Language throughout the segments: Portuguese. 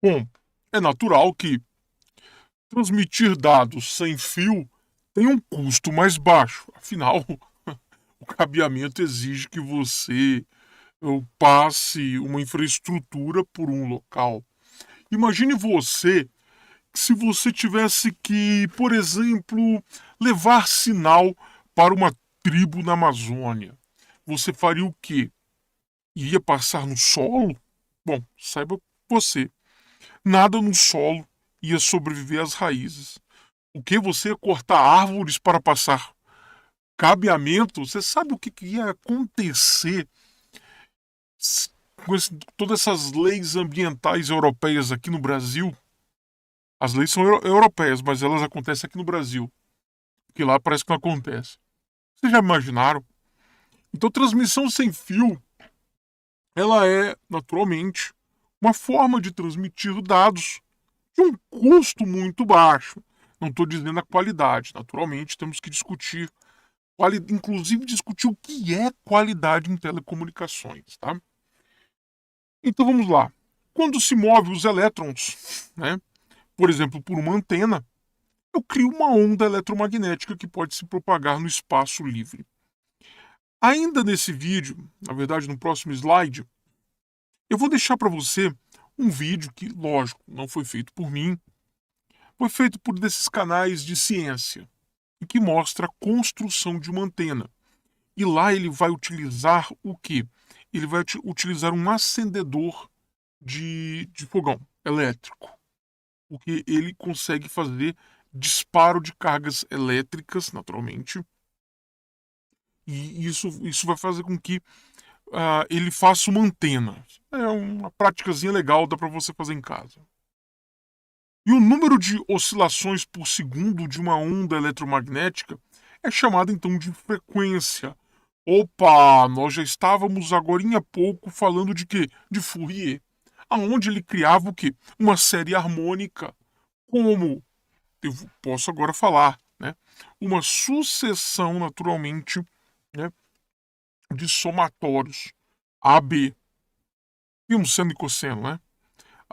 Bom, é natural que transmitir dados sem fio tem um custo mais baixo. Afinal, o cabeamento exige que você passe uma infraestrutura por um local. Imagine você se você tivesse que, por exemplo, levar sinal para uma tribo na Amazônia. Você faria o quê? Iria passar no solo? Bom, saiba você, nada no solo ia sobreviver às raízes. O que você ia cortar árvores para passar cabeamento? Você sabe o que ia acontecer com todas essas leis ambientais europeias aqui no Brasil? As leis são europeias, mas elas acontecem aqui no Brasil, que lá parece que não acontece. Vocês já imaginaram? Então, transmissão sem fio, ela é, naturalmente, uma forma de transmitir dados de um custo muito baixo. Não estou dizendo a qualidade. Naturalmente, temos que discutir, inclusive discutir o que é qualidade em telecomunicações, tá? Então vamos lá. Quando se move os elétrons, né, por exemplo, por uma antena, eu crio uma onda eletromagnética que pode se propagar no espaço livre. Ainda nesse vídeo, na verdade no próximo slide, eu vou deixar para você um vídeo que, lógico, não foi feito por mim, foi feito por desses canais de ciência, e que mostra a construção de uma antena. E lá ele vai utilizar o quê? Ele vai utilizar um acendedor de fogão elétrico, porque ele consegue fazer disparo de cargas elétricas, naturalmente, e isso vai fazer com que ele faça uma antena. É uma práticazinha legal, dá para você fazer em casa. E o número de oscilações por segundo de uma onda eletromagnética é chamado então de frequência. Opa, nós já estávamos agorinha há pouco falando de quê? De Fourier. Aonde ele criava o quê? Uma série harmônica. Como eu posso agora falar, né? Uma sucessão, naturalmente, né, de somatórios. AB. Vimos seno e cosseno, né?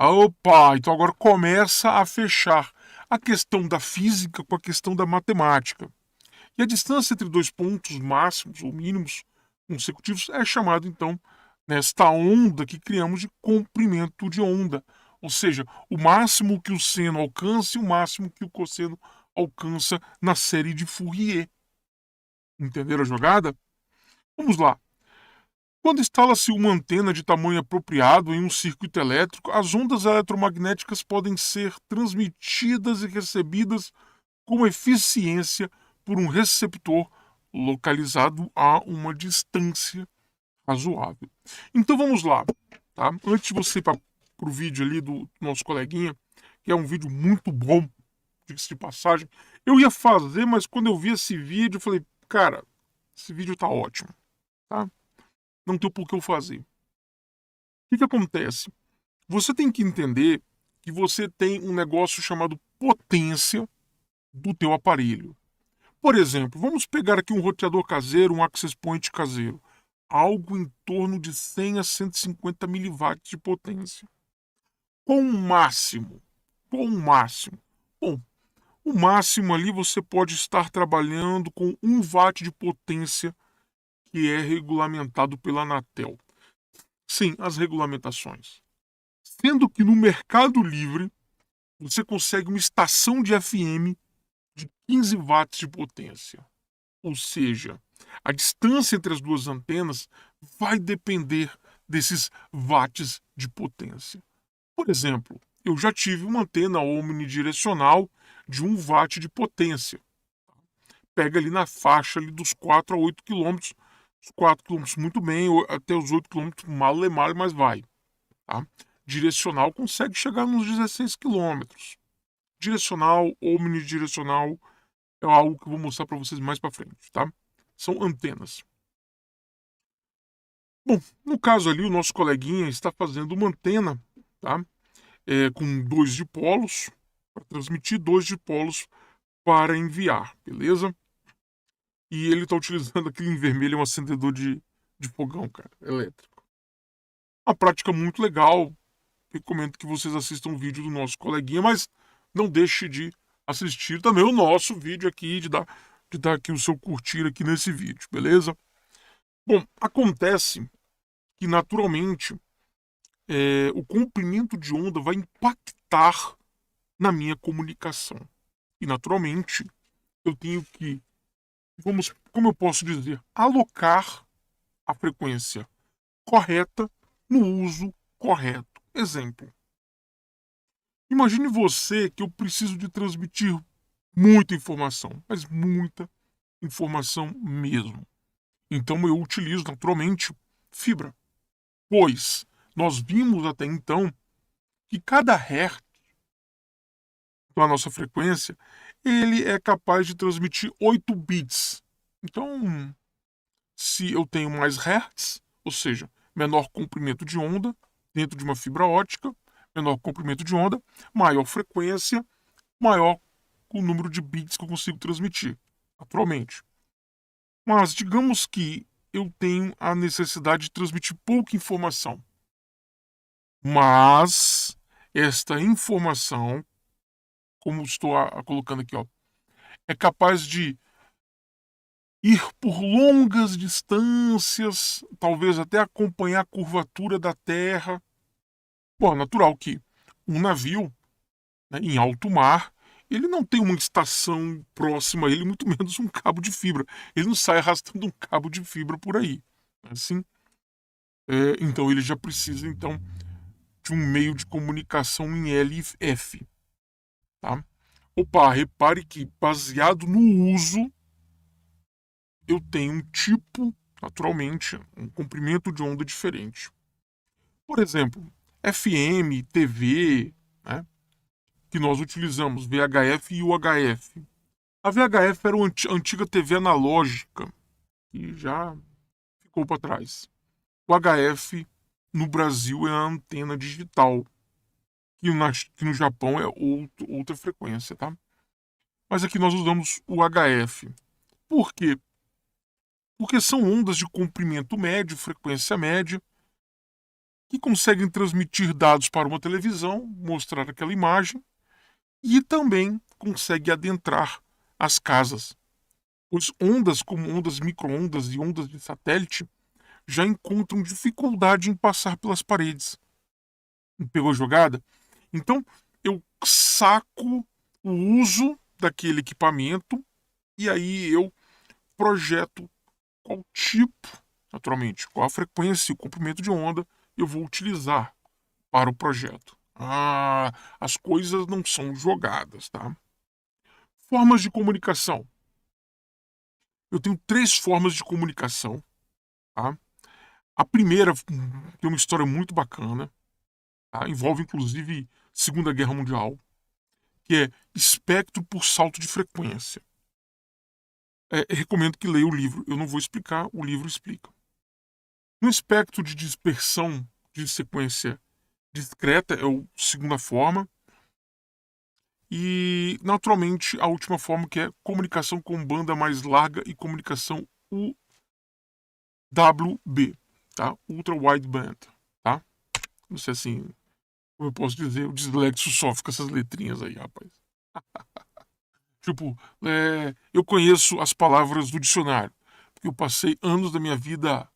Opa, então agora começa a fechar a questão da física com a questão da matemática. E a distância entre dois pontos máximos ou mínimos consecutivos é chamado, então, nesta onda que criamos de comprimento de onda. Ou seja, o máximo que o seno alcança e o máximo que o cosseno alcança na série de Fourier. Entenderam a jogada? Vamos lá. Quando instala-se uma antena de tamanho apropriado em um circuito elétrico, as ondas eletromagnéticas podem ser transmitidas e recebidas com eficiência por um receptor localizado a uma distância razoável. Então vamos lá, tá? Antes de você ir para o vídeo ali do nosso coleguinha, que é um vídeo muito bom, diga-se de passagem, eu ia fazer, mas quando eu vi esse vídeo, eu falei, cara, esse vídeo tá ótimo, tá? Não tem por que eu fazer. O que acontece? Você tem que entender que você tem um negócio chamado potência do teu aparelho. Por exemplo, vamos pegar aqui um roteador caseiro, um access point caseiro. Algo em torno de 100 a 150 miliwatts de potência. Com o máximo. Com o máximo. Bom, o máximo ali você pode estar trabalhando com 1 watt de potência que é regulamentado pela Anatel. Sim, as regulamentações. Sendo que no Mercado Livre você consegue uma estação de FM de 15 watts de potência. Ou seja, a distância entre as duas antenas vai depender desses watts de potência. Por exemplo, eu já tive uma antena omnidirecional de 1 watt de potência. Pega ali na faixa ali dos 4 a 8 quilômetros. Os 4 quilômetros muito bem, até os 8 quilômetros mal, mas vai. Tá? Direcional consegue chegar nos 16 quilômetros. Direcional, omnidirecional, é algo que eu vou mostrar para vocês mais para frente, tá? São antenas. Bom, no caso ali, o nosso coleguinha está fazendo uma antena, tá? Com 2 dipolos, para transmitir, 2 dipolos para enviar, beleza? E ele está utilizando aquele em vermelho, um acendedor de fogão, cara, elétrico. Uma prática muito legal, recomendo que vocês assistam o vídeo do nosso coleguinha, mas não deixe de assistir também o nosso vídeo aqui, de dar aqui o seu curtir aqui nesse vídeo, beleza? Bom, acontece que naturalmente o comprimento de onda vai impactar na minha comunicação. E naturalmente eu tenho que, como eu posso dizer, alocar a frequência correta no uso correto. Exemplo. Imagine você que eu preciso de transmitir muita informação, mas muita informação mesmo. Então eu utilizo naturalmente fibra, pois nós vimos até então que cada hertz da nossa frequência ele é capaz de transmitir 8 bits. Então, se eu tenho mais hertz, ou seja, menor comprimento de onda dentro de uma fibra ótica, menor comprimento de onda, maior frequência, maior o número de bits que eu consigo transmitir, naturalmente. Mas digamos que eu tenho a necessidade de transmitir pouca informação. Mas esta informação, como estou colocando aqui, ó, é capaz de ir por longas distâncias, talvez até acompanhar a curvatura da Terra. Bom, é natural que um navio, né, em alto mar, ele não tem uma estação próxima a ele, muito menos um cabo de fibra. Ele não sai arrastando um cabo de fibra por aí. Assim, então ele já precisa então de um meio de comunicação em LF. Tá? Opa, repare que baseado no uso, eu tenho um tipo, naturalmente, um comprimento de onda diferente. Por exemplo, FM, TV, né, que nós utilizamos, VHF e UHF. A VHF era uma antiga TV analógica, que já ficou para trás. O HF, no Brasil, é a antena digital, que no Japão é outra frequência, tá? Mas aqui nós usamos o HF. Por quê? Porque são ondas de comprimento médio, frequência média, que conseguem transmitir dados para uma televisão, mostrar aquela imagem, e também consegue adentrar as casas. Pois ondas como ondas micro-ondas e ondas de satélite já encontram dificuldade em passar pelas paredes. Pegou a jogada? Então, eu saco o uso daquele equipamento e aí eu projeto qual tipo, naturalmente, qual a frequência e o comprimento de onda eu vou utilizar para o projeto. As coisas não são jogadas, tá? Formas de comunicação. Eu tenho 3 formas de comunicação, tá? A primeira tem uma história muito bacana, tá? Envolve inclusive Segunda Guerra Mundial, que é espectro por salto de frequência. Recomendo que leia o livro. Eu não vou explicar, o livro explica. No espectro de dispersão de sequência discreta é a segunda forma. E, naturalmente, a última forma, que é comunicação com banda mais larga e comunicação UWB, tá? Ultra Wideband, tá? Não sei assim, como eu posso dizer, o dislexo sofre com essas letrinhas aí, rapaz. Tipo, eu conheço as palavras do dicionário, porque eu passei anos da minha vida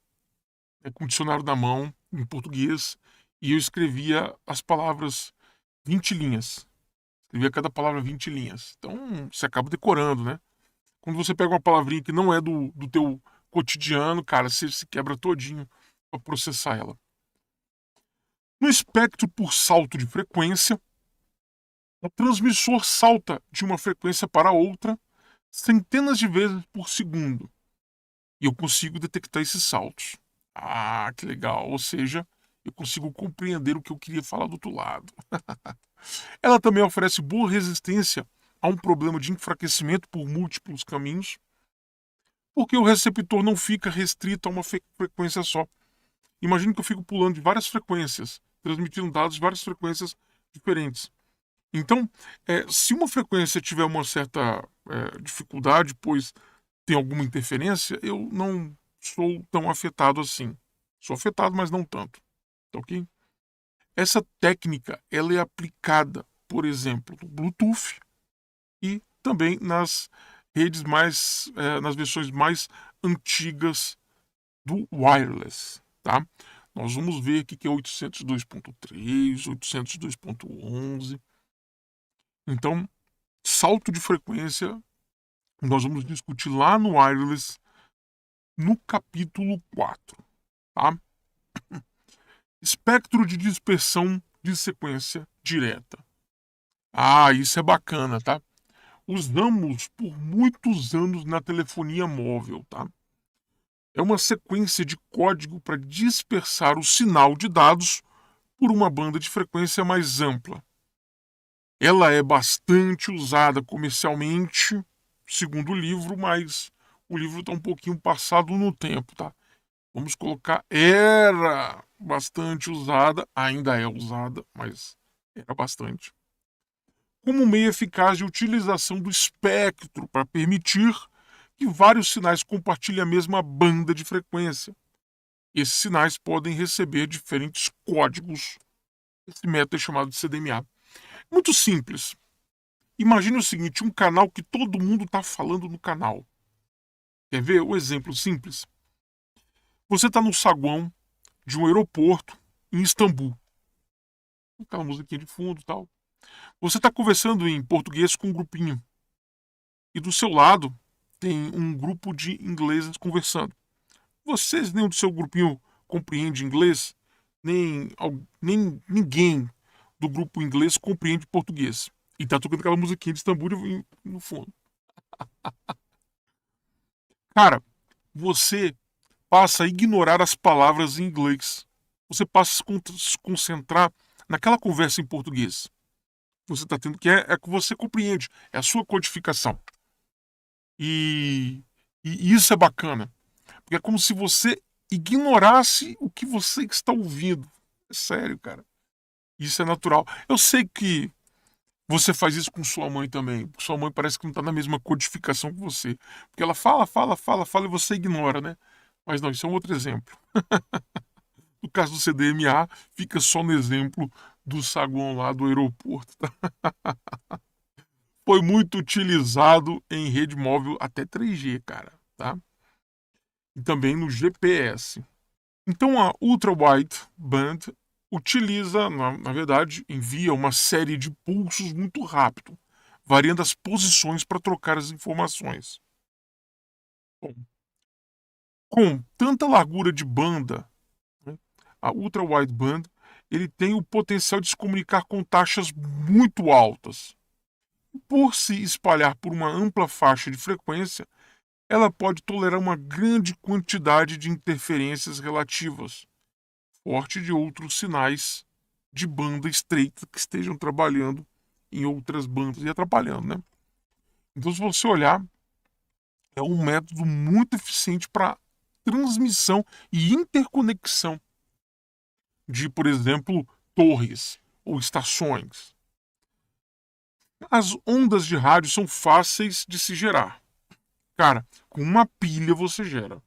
com o dicionário na mão, em português, e eu escrevia as palavras 20 linhas. Escrevia cada palavra 20 linhas. Então, você acaba decorando, né? Quando você pega uma palavrinha que não é do teu cotidiano, cara, você se quebra todinho para processar ela. No espectro por salto de frequência, o transmissor salta de uma frequência para outra centenas de vezes por segundo. E eu consigo detectar esses saltos. Que legal. Ou seja, eu consigo compreender o que eu queria falar do outro lado. Ela também oferece boa resistência a um problema de enfraquecimento por múltiplos caminhos, porque o receptor não fica restrito a uma frequência só. Imagine que eu fico pulando de várias frequências, transmitindo dados de várias frequências diferentes. Então, se uma frequência tiver uma certa dificuldade, pois tem alguma interferência, eu não sou tão afetado assim. Sou afetado, mas não tanto. Tá ok? Essa técnica ela é aplicada, por exemplo, no Bluetooth e também nas redes nas versões mais antigas do wireless, tá? Nós vamos ver aqui que é 802.3, 802.11. Então, salto de frequência, nós vamos discutir lá no wireless no capítulo 4, tá? Espectro de dispersão de sequência direta. Isso é bacana, tá? Usamos por muitos anos na telefonia móvel, tá? É uma sequência de código para dispersar o sinal de dados por uma banda de frequência mais ampla. Ela é bastante usada comercialmente, segundo o livro, mas o livro está um pouquinho passado no tempo, tá? Vamos colocar era bastante usada, ainda é usada, mas era bastante. Como meio eficaz de utilização do espectro para permitir que vários sinais compartilhem a mesma banda de frequência. Esses sinais podem receber diferentes códigos. Esse método é chamado de CDMA. Muito simples. Imagine o seguinte, um canal que todo mundo está falando no canal. Quer ver o exemplo simples? Você está no saguão de um aeroporto em Istambul. Aquela musiquinha de fundo e tal. Você está conversando em português com um grupinho. E do seu lado tem um grupo de ingleses conversando. Vocês, nenhum do seu grupinho compreende inglês, nem ninguém do grupo inglês compreende português. E tá tocando aquela musiquinha de Istambul no fundo. Cara, você passa a ignorar as palavras em inglês. Você passa a se concentrar naquela conversa em português. Você está tendo que é que você compreende, é a sua codificação. E isso é bacana, porque é como se você ignorasse o que você está ouvindo. É sério, cara. Isso é natural. Eu sei que você faz isso com sua mãe também. Sua mãe parece que não está na mesma codificação que você. Porque ela fala e você ignora, né? Mas não, isso é um outro exemplo. No caso do CDMA, fica só no exemplo do saguão lá do aeroporto. Tá? Foi muito utilizado em rede móvel até 3G, cara. Tá? E também no GPS. Então a Ultra Wideband utiliza, na verdade, envia uma série de pulsos muito rápido, variando as posições para trocar as informações. Bom, com tanta largura de banda, né, a Ultra Wideband ele tem o potencial de se comunicar com taxas muito altas. Por se espalhar por uma ampla faixa de frequência, ela pode tolerar uma grande quantidade de interferências relativas, forte de outros sinais de banda estreita que estejam trabalhando em outras bandas e atrapalhando, né? Então, se você olhar, é um método muito eficiente para transmissão e interconexão de, por exemplo, torres ou estações. As ondas de rádio são fáceis de se gerar. Cara, com uma pilha você gera.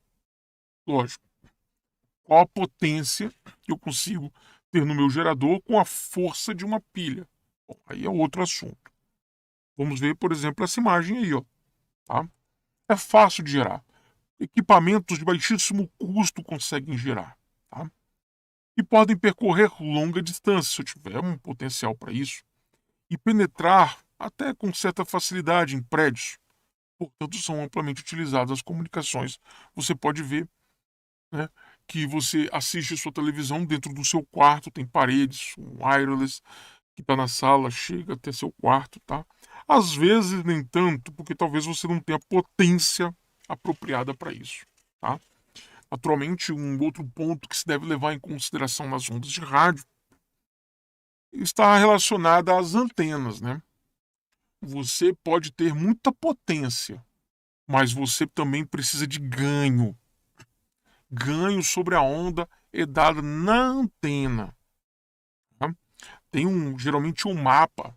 Lógico. Qual a potência que eu consigo ter no meu gerador com a força de uma pilha? Bom, aí é outro assunto. Vamos ver, por exemplo, essa imagem aí, ó. Tá? É fácil de gerar. Equipamentos de baixíssimo custo conseguem gerar. Tá? E podem percorrer longa distância, se eu tiver um potencial para isso, e penetrar até com certa facilidade em prédios. Portanto, são amplamente utilizadas as comunicações. Você pode ver, né, que você assiste a sua televisão dentro do seu quarto, tem paredes, um wireless que está na sala, chega até seu quarto, tá? Às vezes nem tanto, porque talvez você não tenha potência apropriada para isso, tá? Naturalmente, um outro ponto que se deve levar em consideração nas ondas de rádio está relacionada às antenas, né? Você pode ter muita potência, mas você também precisa de ganho. Ganho sobre a onda é dado na antena. Tá? Tem geralmente um mapa.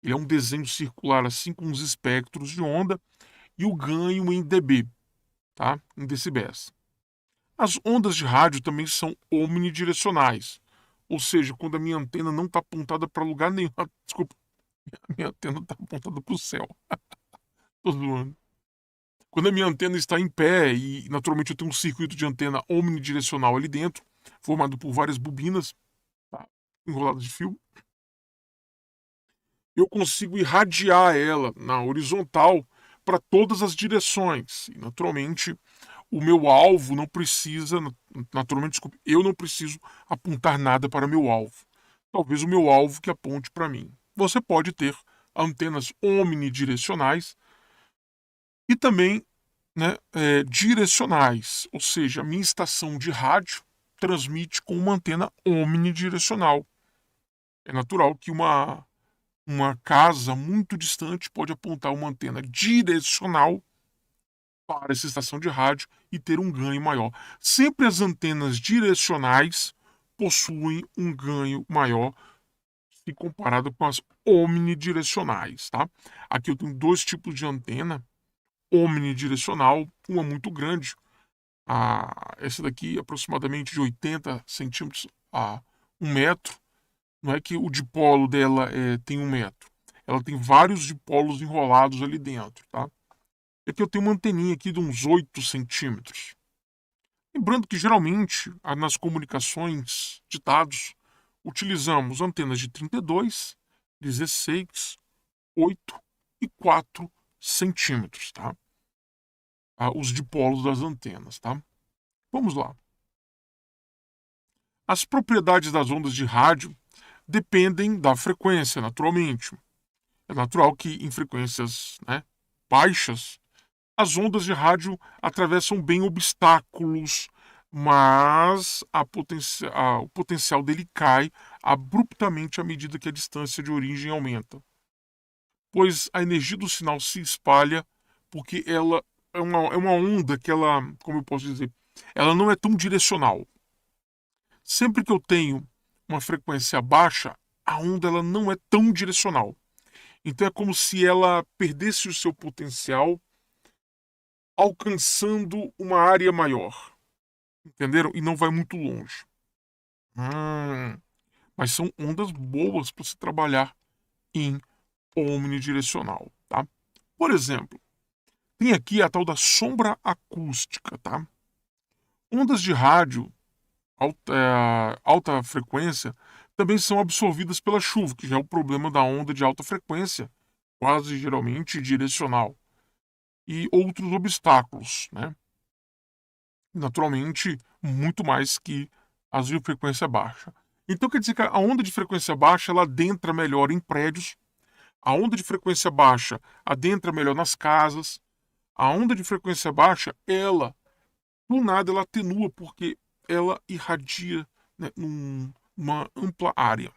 Ele é um desenho circular assim com os espectros de onda e o ganho em dB, tá? Em decibéis. As ondas de rádio também são omnidirecionais, Ou seja, quando a minha antena não está apontada para lugar nenhum. Desculpa, a minha antena está apontada para o céu. Tô zoando. Quando a minha antena está em pé, e naturalmente eu tenho um circuito de antena omnidirecional ali dentro, formado por várias bobinas, tá, enroladas de fio, eu consigo irradiar ela na horizontal para todas as direções. E, naturalmente, o meu alvo não precisa, naturalmente, desculpe, eu não preciso apontar nada para meu alvo. Talvez o meu alvo que aponte para mim. Você pode ter antenas omnidirecionais e também, né, direcionais, ou seja, a minha estação de rádio transmite com uma antena omnidirecional. É natural que uma casa muito distante pode apontar uma antena direcional para essa estação de rádio e ter um ganho maior. Sempre as antenas direcionais possuem um ganho maior se comparado com as omnidirecionais, tá? Aqui eu tenho dois tipos de antena omnidirecional, uma muito grande, essa daqui aproximadamente de 80 centímetros a 1 metro. Não é que o dipolo dela tem 1 metro. Ela tem vários dipolos enrolados ali dentro, tá? E aqui eu tenho uma anteninha aqui de uns 8 centímetros. Lembrando que geralmente nas comunicações de dados utilizamos antenas de 32, 16, 8 e 4 centímetros, tá? Os dipolos das antenas, tá? Vamos lá. As propriedades das ondas de rádio dependem da frequência, naturalmente. É natural que em frequências, né, baixas, as ondas de rádio atravessam bem obstáculos, mas o potencial dele cai abruptamente à medida que a distância de origem aumenta, pois a energia do sinal se espalha porque ela é uma onda que ela, como eu posso dizer, ela não é tão direcional. Sempre que eu tenho uma frequência baixa, a onda ela não é tão direcional. Então é como se ela perdesse o seu potencial alcançando uma área maior. Entenderam? E não vai muito longe. Mas são ondas boas para se trabalhar em omnidirecional, tá? Por exemplo, tem aqui a tal da sombra acústica, tá? Ondas de rádio alta frequência também são absorvidas pela chuva, que já é o problema da onda de alta frequência, quase geralmente direcional, e outros obstáculos, né? Naturalmente, muito mais que as de frequência baixa. Então quer dizer que a onda de frequência baixa ela adentra melhor em prédios, a onda de frequência baixa adentra melhor nas casas, a onda de frequência baixa, ela, do nada, ela atenua porque ela irradia, né, numa ampla área.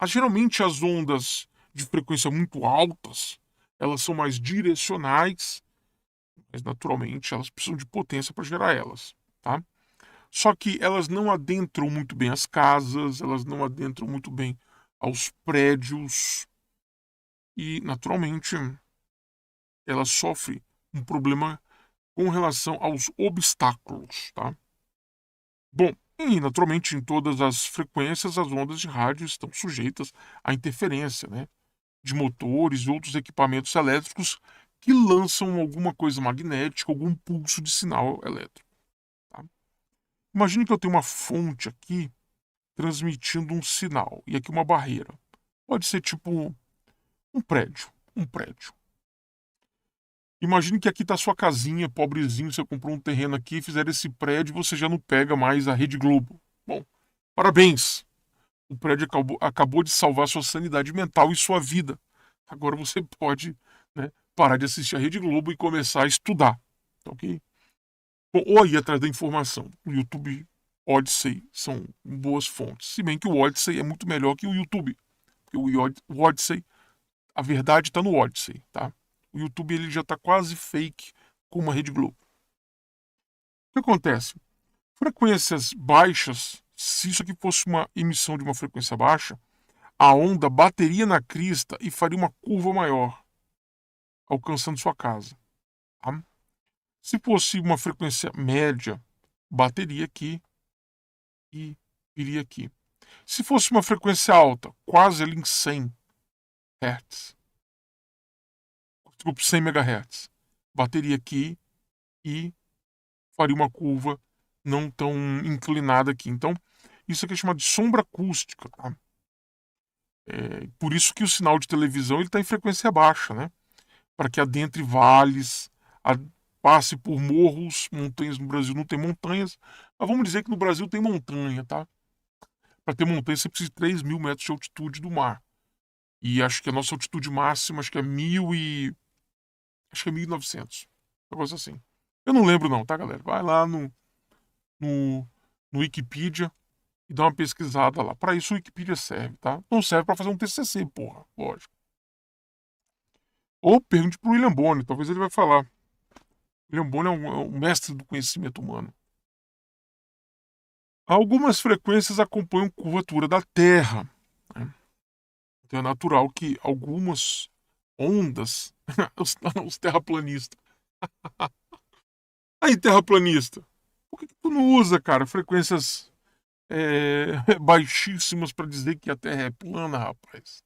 Geralmente as ondas de frequência muito altas, elas são mais direcionais, mas naturalmente elas precisam de potência para gerar elas, tá? Só que elas não adentram muito bem as casas, elas não adentram muito bem aos prédios e, naturalmente, ela sofre um problema com relação aos obstáculos, tá? Bom, e naturalmente em todas as frequências as ondas de rádio estão sujeitas à interferência, né, de motores e outros equipamentos elétricos que lançam alguma coisa magnética, algum pulso de sinal elétrico. Tá? Imagine que eu tenho uma fonte aqui transmitindo um sinal e aqui uma barreira. Pode ser tipo um prédio, um prédio. Imagine que aqui está sua casinha, pobrezinho, você comprou um terreno aqui, fizer esse prédio, você já não pega mais a Rede Globo. Bom, parabéns! O prédio acabou de salvar sua sanidade mental e sua vida. Agora você pode, né, parar de assistir a Rede Globo e começar a estudar. Tá ok? Bom, ou ir atrás da informação. O YouTube, Odyssey são boas fontes. Se bem que o Odyssey é muito melhor que o YouTube. Porque o Odyssey, a verdade está no Odyssey, tá? O YouTube ele já está quase fake como a Rede Globo. O que acontece? Frequências baixas, se isso aqui fosse uma emissão de uma frequência baixa, a onda bateria na crista e faria uma curva maior, alcançando sua casa. Tá? Se fosse uma frequência média, bateria aqui e iria aqui. Se fosse uma frequência alta, quase ali em 100 Hz, desculpa, 100 MHz, bateria aqui e faria uma curva não tão inclinada aqui. Então, isso aqui é chamado de sombra acústica, tá? Por isso que o sinal de televisão está em frequência baixa, né? Para que adentre vales, passe por morros, montanhas. No Brasil não tem montanhas, mas vamos dizer que no Brasil tem montanha, tá? Para ter montanha você precisa de 3.000 metros de altitude do mar. E acho que a nossa altitude máxima acho que é 1.900. Uma coisa assim. Eu não lembro não, tá, galera? Vai lá no, no Wikipedia e dá uma pesquisada lá. Para isso o Wikipedia serve, tá? Não serve para fazer um TCC, porra. Lógico. Ou pergunte pro William Bonner, talvez ele vai falar. William Bonner é um mestre do conhecimento humano. Algumas frequências acompanham a curvatura da Terra, né? Então é natural que algumas ondas, os terraplanistas. Aí, terraplanista, por que tu não usa, cara, frequências baixíssimas para dizer que a Terra é plana, rapaz?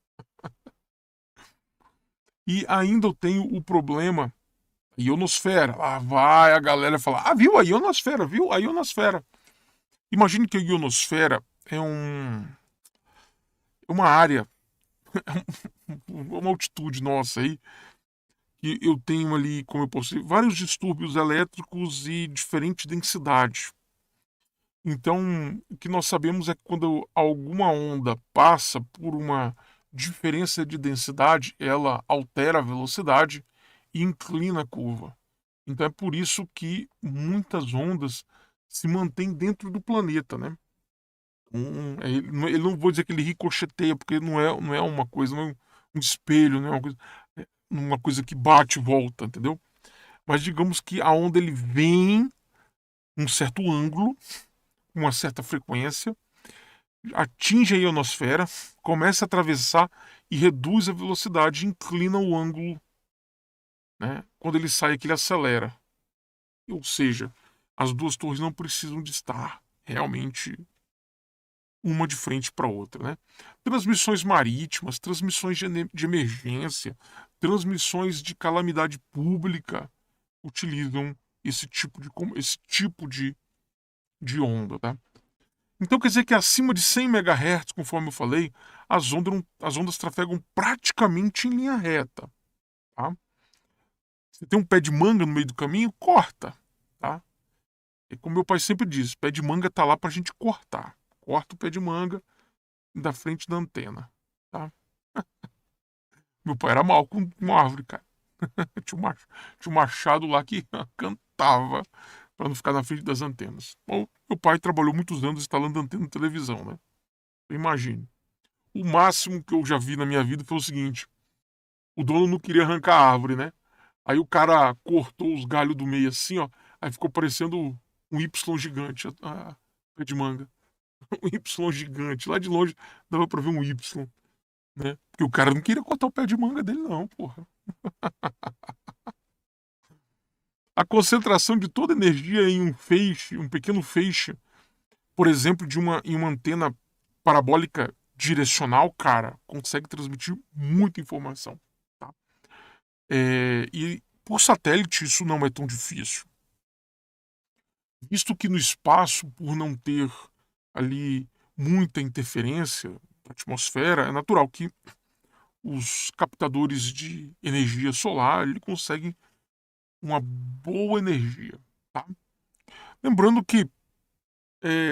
E ainda eu tenho o problema ionosfera. Lá vai a galera falar: viu a ionosfera, viu a ionosfera. Imagine que a ionosfera é uma área, uma altitude nossa aí, que eu tenho ali, como eu posso dizer, vários distúrbios elétricos e diferente densidade. Então, o que nós sabemos é que quando alguma onda passa por uma diferença de densidade, ela altera a velocidade e inclina a curva. Então é por isso que muitas ondas se mantêm dentro do planeta, né? Ele não vou dizer que ele ricocheteia, porque não é uma coisa, não é um espelho, não é uma coisa que bate e volta, entendeu? Mas digamos que a onda ele vem um certo ângulo, uma certa frequência, atinge a ionosfera, começa a atravessar e reduz a velocidade, inclina o ângulo, né? Quando ele sai aqui, ele acelera. Ou seja, as duas torres não precisam de estar realmente uma de frente para a outra, né? Transmissões marítimas, transmissões de emergência, transmissões de calamidade pública utilizam esse tipo de onda, tá? Então quer dizer que acima de 100 MHz, conforme eu falei, as ondas trafegam praticamente em linha reta, tá? Se tem um pé de manga no meio do caminho, corta, tá? E como meu pai sempre diz, pé de manga tá lá pra gente cortar. Corta o pé de manga da frente da antena, tá? Meu pai era mal com uma árvore, cara. Tinha um machado lá que cantava para não ficar na frente das antenas. Bom, meu pai trabalhou muitos anos instalando antena de televisão, né? Imagine. O máximo que eu já vi na minha vida foi o seguinte: o dono não queria arrancar a árvore, né? Aí o cara cortou os galhos do meio assim, ó. Aí ficou parecendo um Y gigante, pé de manga. Um Y gigante. Lá de longe dava pra ver um Y, né? Porque o cara não queria cortar o pé de manga dele, não, porra. A concentração de toda a energia em um feixe, um pequeno feixe, por exemplo, em uma antena parabólica direcional, cara, consegue transmitir muita informação, tá? E por satélite isso não é tão difícil. Visto que no espaço, por não ter ali muita interferência da atmosfera, é natural que os captadores de energia solar ele conseguem uma boa energia, tá? Lembrando que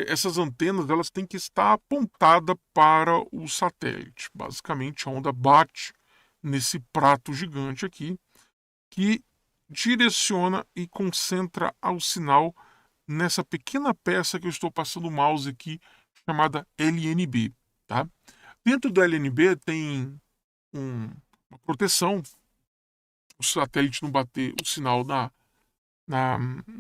essas antenas elas têm que estar apontadas para o satélite. Basicamente, a onda bate nesse prato gigante aqui, que direciona e concentra ao sinal nessa pequena peça que eu estou passando o mouse aqui, chamada LNB. Tá? Dentro do LNB tem uma proteção, o satélite não bater o sinal na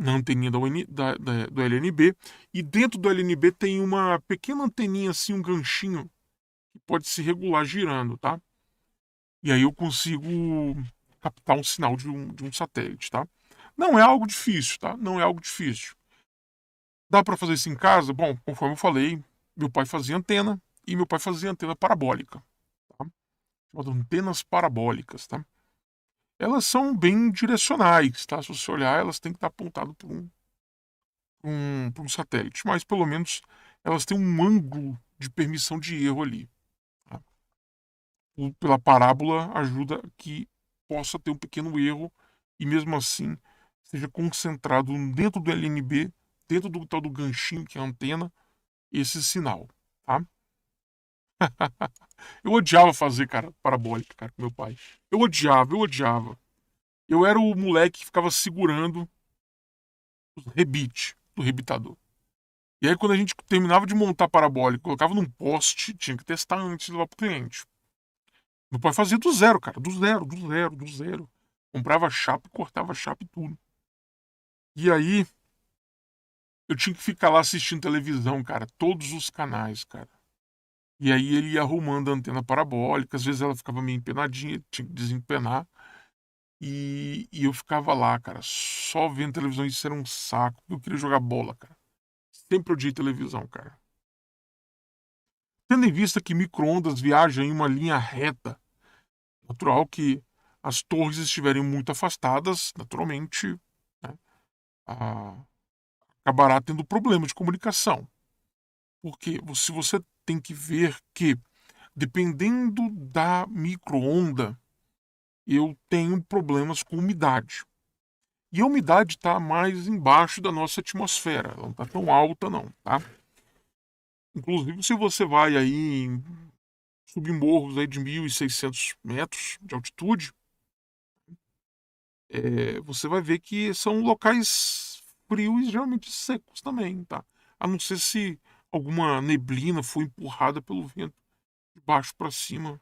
anteninha do LNB, e dentro do LNB tem uma pequena anteninha assim, um ganchinho que pode se regular girando, tá? E aí eu consigo captar um sinal de um satélite, tá? Não é algo difícil, tá? Não é algo difícil. Dá para fazer isso em casa? Bom, conforme eu falei, meu pai fazia antena, e meu pai fazia antena parabólica, tá? Chamado antenas parabólicas, tá? Elas são bem direcionais, tá? Se você olhar, elas têm que estar apontadas para um satélite, mas pelo menos elas têm um ângulo de permissão de erro ali, tá? Pela parábola ajuda que possa ter um pequeno erro e mesmo assim seja concentrado dentro do LNB, dentro do tal do ganchinho que é a antena, esse sinal, tá? Eu odiava fazer, cara, parabólica, cara, com meu pai. Eu odiava, eu odiava. Eu era o moleque que ficava segurando os rebite do rebitador. E aí, quando a gente terminava de montar a parabólica, colocava num poste, tinha que testar antes de levar pro cliente. Meu pai fazia do zero, cara, do zero, do zero, do zero. Comprava chapa, cortava chapa e tudo. E aí, eu tinha que ficar lá assistindo televisão, cara, todos os canais, cara. E aí ele ia arrumando a antena parabólica, às vezes ela ficava meio empenadinha, tinha que desempenar. E eu ficava lá, cara, só vendo televisão. Isso era um saco. Eu queria jogar bola, cara. Sempre odiei televisão, cara. Tendo em vista que micro-ondas viajam em uma linha reta, natural que as torres estiverem muito afastadas, naturalmente, né, a- acabará tendo problema de comunicação. Porque se você tem que ver que, dependendo da micro-onda, eu tenho problemas com umidade. E a umidade está mais embaixo da nossa atmosfera. Ela não está tão alta, não, tá? Inclusive, se você vai aí em submorros aí de 1.600 metros de altitude, você vai ver que são locais frios e geralmente secos também, tá? A não ser se alguma neblina foi empurrada pelo vento de baixo para cima.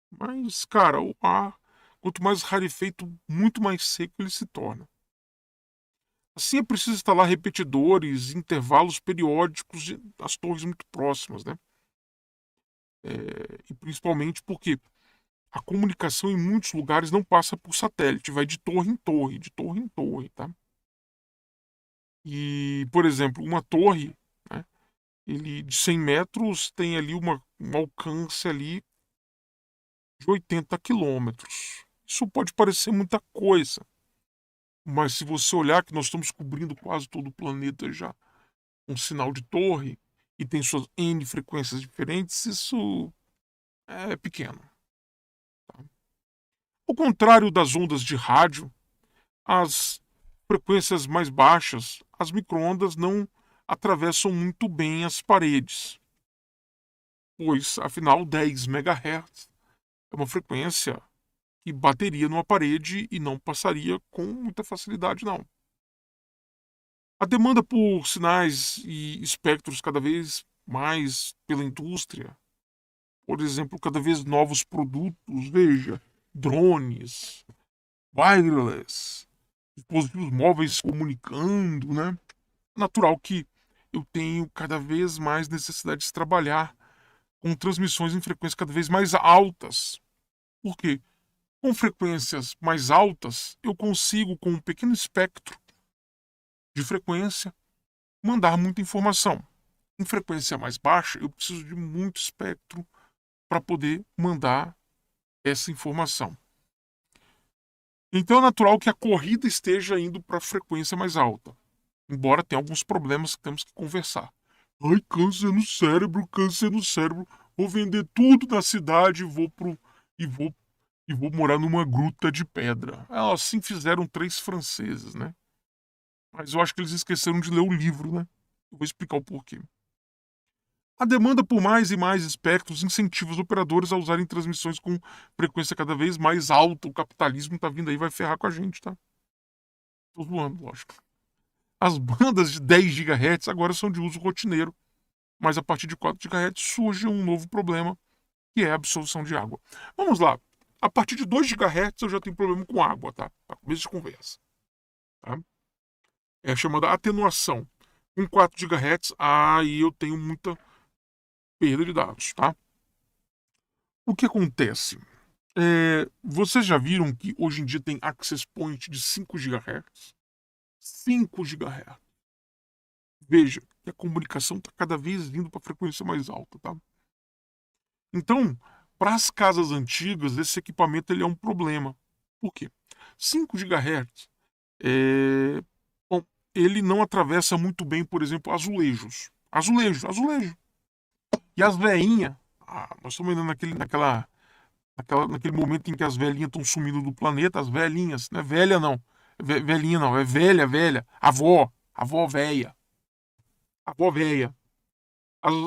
Mas, cara, o ar, quanto mais rarefeito, muito mais seco ele se torna. Assim é preciso instalar repetidores, intervalos periódicos das torres muito próximas, né? E principalmente porque a comunicação em muitos lugares não passa por satélite, vai de torre em torre, de torre em torre, tá? E, por exemplo, uma torre, né, ele de 100 metros tem ali um alcance ali de 80 quilômetros. Isso pode parecer muita coisa, mas se você olhar que nós estamos cobrindo quase todo o planeta já, um sinal de torre e tem suas N frequências diferentes, isso é pequeno. Tá? Ao contrário das ondas de rádio, as frequências mais baixas, as microondas não atravessam muito bem as paredes, pois, afinal, 10 MHz é uma frequência que bateria numa parede e não passaria com muita facilidade, não. A demanda por sinais e espectros cada vez mais pela indústria, por exemplo, cada vez novos produtos, veja, drones, wireless, dispositivos móveis comunicando, né? Natural que eu tenho cada vez mais necessidade de trabalhar com transmissões em frequências cada vez mais altas. Por quê? Com frequências mais altas, eu consigo, com um pequeno espectro de frequência, mandar muita informação. Em frequência mais baixa, eu preciso de muito espectro para poder mandar essa informação. Então é natural que a corrida esteja indo para a frequência mais alta, embora tenha alguns problemas que temos que conversar. Ai, câncer no cérebro, câncer no cérebro. Vou vender tudo na cidade e vou e vou morar numa gruta de pedra. Assim fizeram 3 franceses, né? Mas eu acho que eles esqueceram de ler o livro, né? Eu vou explicar o porquê. A demanda por mais e mais espectros incentiva os operadores a usarem transmissões com frequência cada vez mais alta. O capitalismo tá vindo aí, vai ferrar com a gente, tá? Tô zoando, lógico. As bandas de 10 GHz agora são de uso rotineiro, mas a partir de 4 GHz surge um novo problema, que é a absorção de água. Vamos lá. A partir de 2 GHz eu já tenho problema com água, tá? Para começo de conversa. Tá? É a chamada atenuação. Com 4 GHz, aí eu tenho muita perda de dados, tá? O que acontece? Vocês já viram que hoje em dia tem access point de 5 GHz? 5 GHz. Veja que a comunicação está cada vez vindo para frequência mais alta, tá? Então, para as casas antigas, esse equipamento ele é um problema. Por quê? 5 GHz, bom, ele não atravessa muito bem, por exemplo, azulejos. Azulejo. E as veinhas, nós estamos ainda naquele momento em que as velhinhas estão sumindo do planeta, as velhinhas, não é velha não, velhinha não, é velha, avó velha.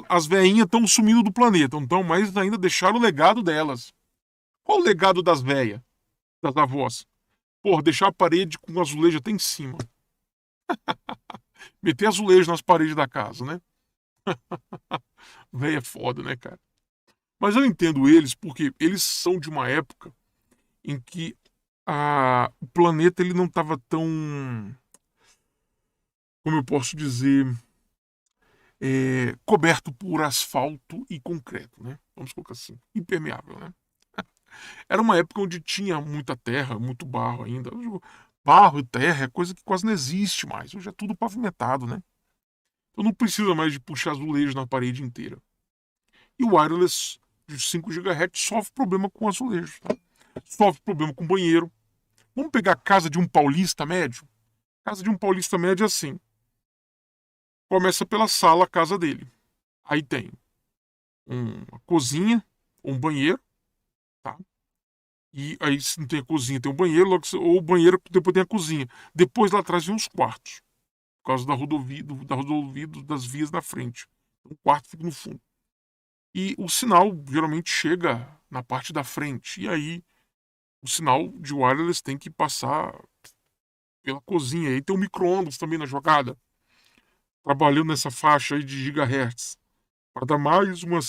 As veinhas estão sumindo do planeta, então, mas ainda deixaram o legado delas. Qual o legado das velhas, das avós? Porra, deixar a parede com azulejo até em cima. Meter azulejo nas paredes da casa, né? Véia é foda, né, cara? Mas eu entendo eles porque eles são de uma época em que o planeta ele não estava tão, como eu posso dizer, coberto por asfalto e concreto, né? Vamos colocar assim, impermeável, né? Era uma época onde tinha muita terra, muito barro ainda. Barro e terra é coisa que quase não existe mais. Hoje é tudo pavimentado, né? Então não precisa mais de puxar azulejo na parede inteira. E o wireless de 5 GHz sofre problema com azulejo, tá? Sofre problema com banheiro. Vamos pegar a casa de um paulista médio? Casa de um paulista médio é assim. Começa pela sala, a casa dele. Aí tem uma cozinha, um banheiro, tá? E aí, se não tem a cozinha, tem um banheiro, ou o banheiro depois tem a cozinha. Depois lá atrás vem os quartos, por causa da rodovia, das vias na frente. O quarto fica no fundo. E o sinal geralmente chega na parte da frente. E aí, o sinal de wireless tem que passar pela cozinha. Aí tem o micro-ondas também na jogada, trabalhando nessa faixa aí de gigahertz, para dar mais uma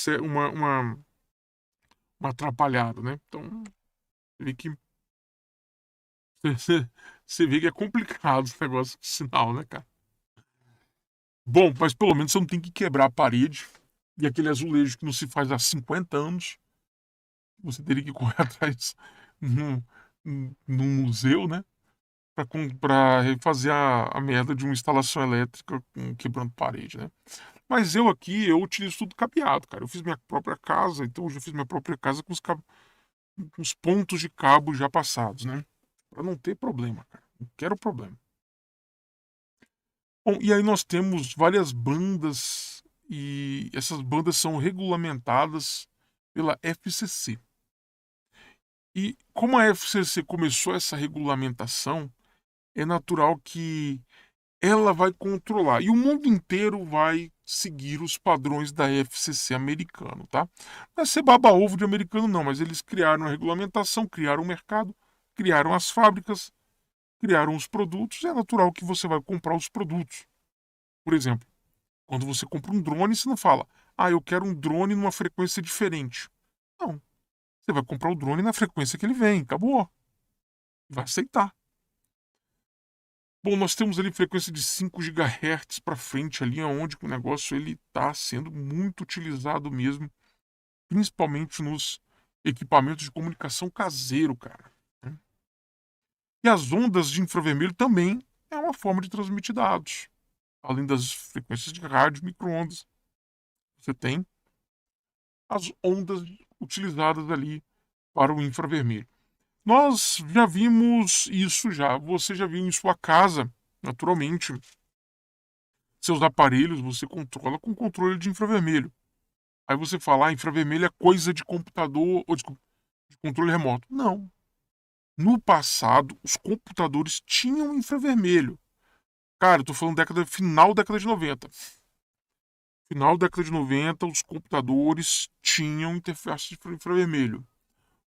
atrapalhada, né? Então, você vê que, você vê que é complicado esse negócio de sinal, né, cara? Bom, mas pelo menos você não tem que quebrar a parede e aquele azulejo que não se faz há 50 anos, você teria que correr atrás num, num museu, né? Para refazer a merda de uma instalação elétrica quebrando parede, né? Mas eu aqui, eu utilizo tudo cabeado, cara. Eu fiz minha própria casa, então eu já fiz minha própria casa com com os pontos de cabo já passados, né? Para não ter problema, cara. Não quero problema. Bom, e aí nós temos várias bandas e essas bandas são regulamentadas pela FCC. E como a FCC começou essa regulamentação, é natural que ela vai controlar e o mundo inteiro vai seguir os padrões da FCC americano, tá? Não é ser baba-ovo de americano não, mas eles criaram a regulamentação, criaram o mercado, criaram as fábricas, criaram os produtos, é natural que você vai comprar os produtos. Por exemplo, quando você compra um drone, você não fala, eu quero um drone numa frequência diferente. Não. Você vai comprar o drone na frequência que ele vem, acabou. Vai aceitar. Bom, nós temos ali frequência de 5 GHz para frente, ali onde o negócio ele está sendo muito utilizado mesmo, principalmente nos equipamentos de comunicação caseiro, cara. Né? E as ondas de infravermelho também é uma forma de transmitir dados. Além das frequências de rádio, micro-ondas, você tem as ondas utilizadas ali para o infravermelho. Nós já vimos isso já. Você já viu em sua casa, naturalmente. Seus aparelhos você controla com controle de infravermelho. Aí você fala, infravermelho é coisa de computador ou desculpa, de controle remoto. Não. No passado, os computadores tinham infravermelho. Cara, eu tô falando final da década de 90. Final da década de 90, os computadores tinham interface de infravermelho.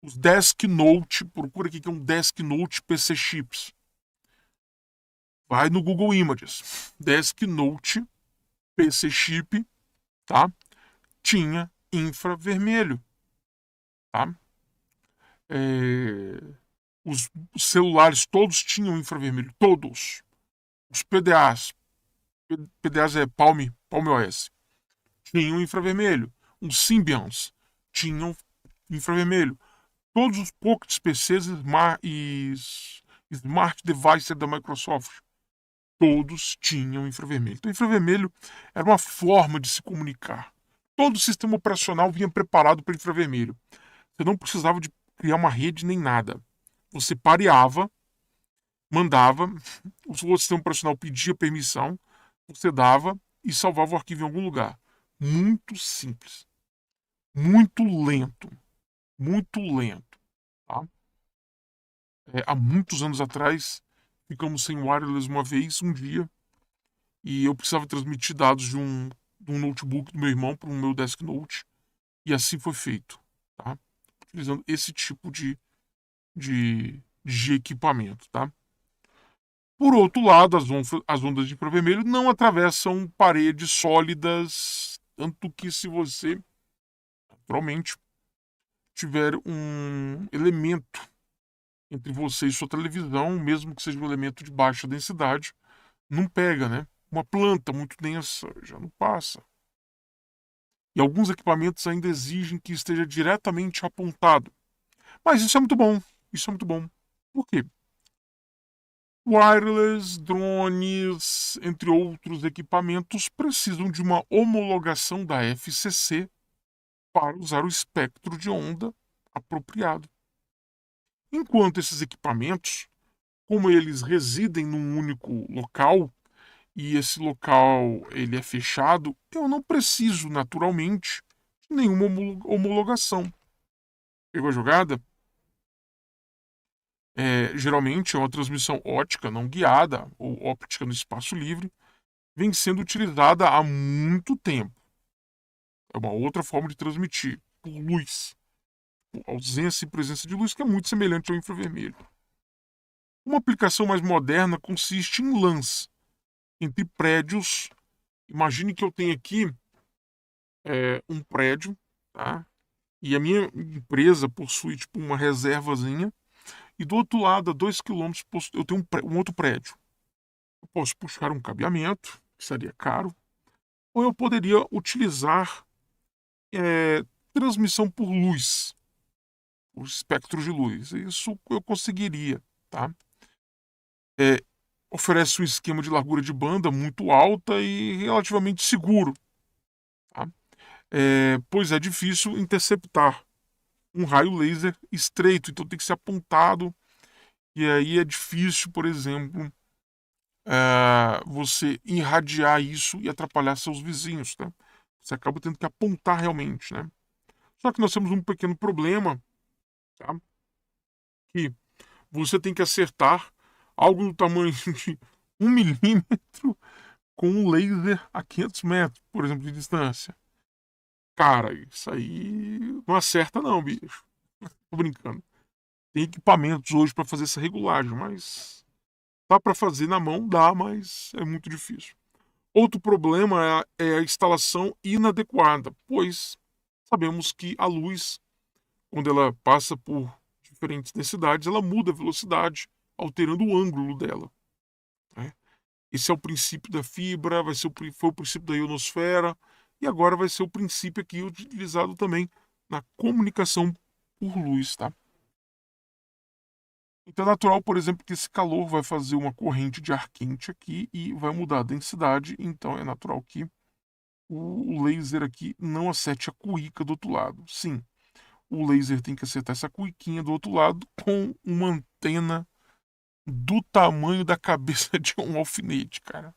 Os Desk Note, procura aqui que é um Desk Note PC Chips. Vai no Google Images. Desk Note PC Chip, tá? Tinha infravermelho, tá? Os celulares todos tinham infravermelho, todos. Os PDAs é Palm OS, tinham infravermelho. Os Symbians tinham infravermelho. Todos os Pocket PCs e Smart Devices da Microsoft, todos tinham infravermelho. Então, infravermelho era uma forma de se comunicar. Todo o sistema operacional vinha preparado para infravermelho. Você não precisava de criar uma rede nem nada. Você pareava, mandava, o sistema operacional pedia permissão, você dava e salvava o arquivo em algum lugar. Muito simples. Muito lento. Muito lento. Tá? Há muitos anos atrás, ficamos sem wireless uma vez, um dia, e eu precisava transmitir dados de um notebook do meu irmão para o meu desk note, e assim foi feito. Tá? Utilizando esse tipo de equipamento. Tá? Por outro lado, as ondas de infravermelho não atravessam paredes sólidas, tanto que se você, naturalmente, tiver um elemento entre você e sua televisão, mesmo que seja um elemento de baixa densidade, não pega, né? Uma planta muito densa já não passa. E alguns equipamentos ainda exigem que esteja diretamente apontado. Mas isso é muito bom. Isso é muito bom. Por quê? Wireless, drones, entre outros equipamentos, precisam de uma homologação da FCC para usar o espectro de onda apropriado. Enquanto esses equipamentos, como eles residem num único local e esse local ele é fechado, eu não preciso naturalmente de nenhuma homologação. Pegou a jogada? Geralmente é uma transmissão ótica não guiada ou óptica no espaço livre, vem sendo utilizada há muito tempo. É uma outra forma de transmitir, por luz. Por ausência e presença de luz, que é muito semelhante ao infravermelho. Uma aplicação mais moderna consiste em lãs entre prédios. Imagine que eu tenho aqui um prédio, tá? E a minha empresa possui tipo, uma reservazinha. E do outro lado, a 2 km, eu tenho um outro prédio. Eu posso puxar um cabeamento, que seria caro, ou eu poderia utilizar transmissão por luz, o espectro de luz. Isso eu conseguiria, tá? Oferece um esquema de largura de banda muito alta e relativamente seguro, tá? Pois é difícil interceptar um raio laser estreito, então tem que ser apontado, e aí é difícil, por exemplo, você irradiar isso e atrapalhar seus vizinhos, tá? Você acaba tendo que apontar realmente, né? Só que nós temos um pequeno problema, tá? Que você tem que acertar algo do tamanho de 1 milímetro com um laser a 500 metros, por exemplo, de distância. Cara, isso aí não acerta não, bicho. Tô brincando. Tem equipamentos hoje para fazer essa regulagem, mas dá para fazer na mão, dá, mas é muito difícil. Outro problema é a instalação inadequada, pois sabemos que a luz, quando ela passa por diferentes densidades, ela muda a velocidade, alterando o ângulo dela. Né? Esse é o princípio da fibra, foi o princípio da ionosfera, e agora vai ser o princípio aqui utilizado também na comunicação por luz. Tá? Então é natural, por exemplo, que esse calor vai fazer uma corrente de ar quente aqui e vai mudar a densidade, então é natural que o laser aqui não acerte a cuíca do outro lado. Sim, o laser tem que acertar essa cuiquinha do outro lado com uma antena do tamanho da cabeça de um alfinete, cara.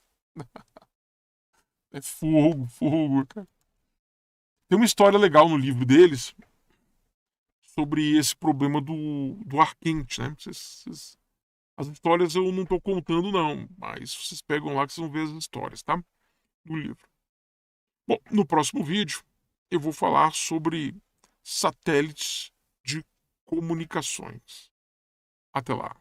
É fogo, fogo, cara. Tem uma história legal no livro deles sobre esse problema do ar quente, né? As histórias eu não estou contando, não, mas vocês pegam lá que vocês vão ver as histórias, tá? Do livro. Bom, no próximo vídeo eu vou falar sobre satélites de comunicações. Até lá.